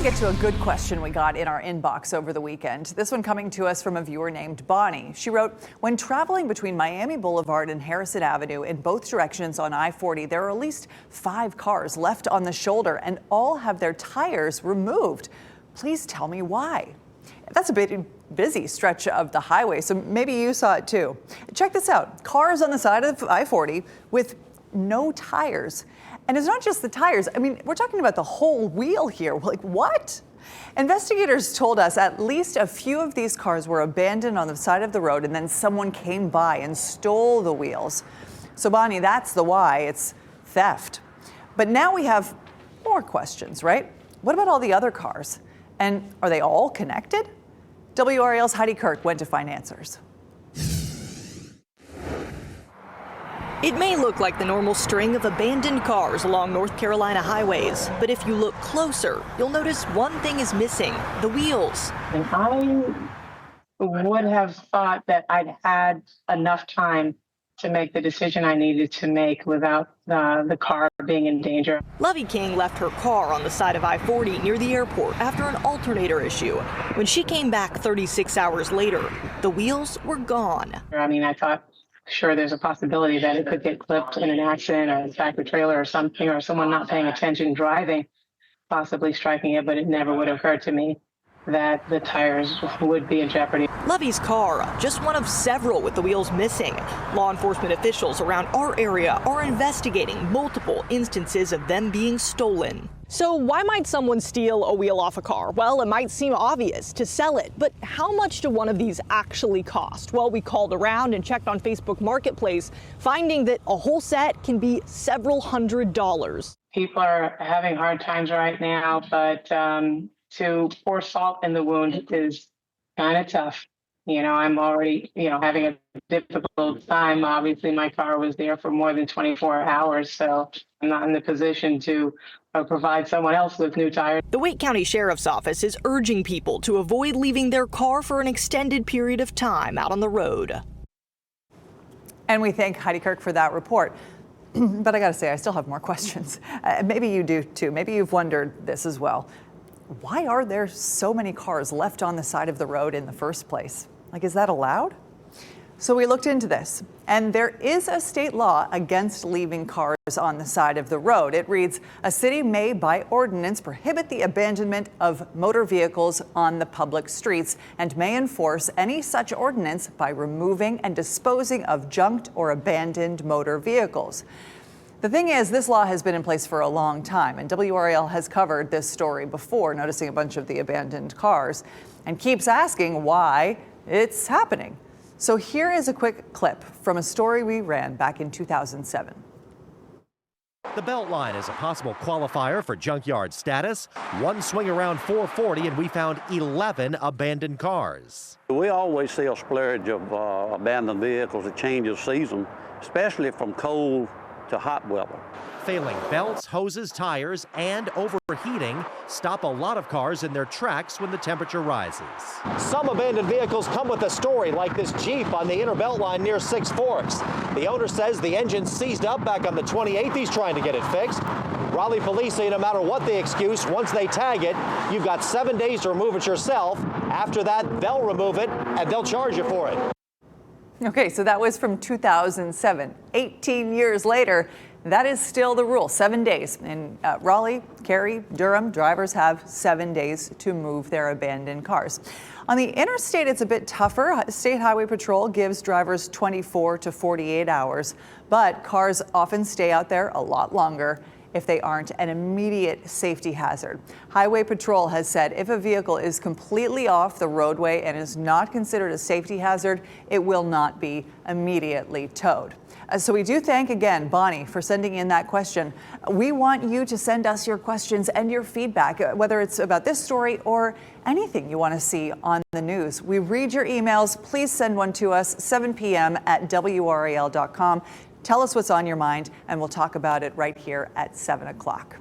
to get to a good question we got in our inbox over the weekend. This one coming to us from a viewer named Bonnie. She wrote, when traveling between Miami Boulevard and Harrison Avenue in both directions on I-40, there are at least 5 cars left on the shoulder and all have their tires removed. Please tell me why. That's a bit busy stretch of the highway, so maybe you saw it too. Check this out. Cars on the side of I-40 with no tires. And it's not just the tires. I mean, we're talking about the whole wheel here. Like, what? Investigators told us at least a few of these cars were abandoned on the side of the road and then someone came by and stole the wheels. So, Bonnie, that's the why. It's theft. But now we have more questions, right? What about all the other cars? And are they all connected? WRAL's Heidi Kirk went to find answers. It may look like the normal string of abandoned cars along North Carolina highways, but if you look closer, you'll notice one thing is missing: the wheels. And I would have thought that I'd had enough time to make the decision I needed to make without the car being in danger. Lovey King left her car on the side of I-40 near the airport after an alternator issue. When she came back 36 hours later, the wheels were gone. I mean, I thought, sure, there's a possibility that it could get clipped in an accident or a tractor trailer or something, or someone not paying attention driving, possibly striking it, but it never would have occurred to me that the tires would be in jeopardy. Lovey's car, just one of several with the wheels missing. Law enforcement officials around our area are investigating multiple instances of them being stolen. So why might someone steal a wheel off a car? Well, it might seem obvious to sell it, but how much do one of these actually cost? Well, we called around and checked on Facebook Marketplace, finding that a whole set can be several $100s. People are having hard times right now, but to pour salt in the wound is kind of tough. You know, I'm already, having a difficult time. Obviously, my car was there for more than 24 hours, so I'm not in the position to provide someone else with new tires. The Wake County Sheriff's Office is urging people to avoid leaving their car for an extended period of time out on the road. And we thank Heidi Kirk for that report. But I got to say, I still have more questions. Maybe you do too. Maybe you've wondered this as well. Why are there so many cars left on the side of the road in the first place? Like, is that allowed? So we looked into this, and there is a state law against leaving cars on the side of the road. It reads, a city may by ordinance prohibit the abandonment of motor vehicles on the public streets and may enforce any such ordinance by removing and disposing of junked or abandoned motor vehicles. The thing is, this law has been in place for a long time, and WRAL has covered this story before, noticing a bunch of the abandoned cars, and keeps asking why it's happening. So here is a quick clip from a story we ran back in 2007. The Beltline is a possible qualifier for junkyard status. One swing around 440 and we found 11 abandoned cars. We always see a splurge of abandoned vehicles that changes season, especially from cold to hot weather. Failing belts, hoses, tires, and overheating stop a lot of cars in their tracks when the temperature rises. Some abandoned vehicles come with a story, like this Jeep on the inner Beltline near Six Forks. The owner says the engine seized up back on the 28th. He's trying to get it fixed. Raleigh police say no matter what the excuse, once they tag it, you've got 7 days to remove it yourself. After that, they'll remove it and they'll charge you for it. Okay, so that was from 2007. 18 years later, that is still the rule, 7 days. In Raleigh, Cary, Durham, drivers have 7 days to move their abandoned cars. On the interstate, it's a bit tougher. State Highway Patrol gives drivers 24 to 48 hours, but cars often stay out there a lot longer if they aren't an immediate safety hazard. Highway Patrol has said if a vehicle is completely off the roadway and is not considered a safety hazard, it will not be immediately towed. So we do thank again Bonnie for sending in that question. We want you to send us your questions and your feedback, whether it's about this story or anything you want to see on the news. We read your emails. Please send one to us, 7 p.m. at WRAL.com. Tell us what's on your mind, and we'll talk about it right here at 7 o'clock.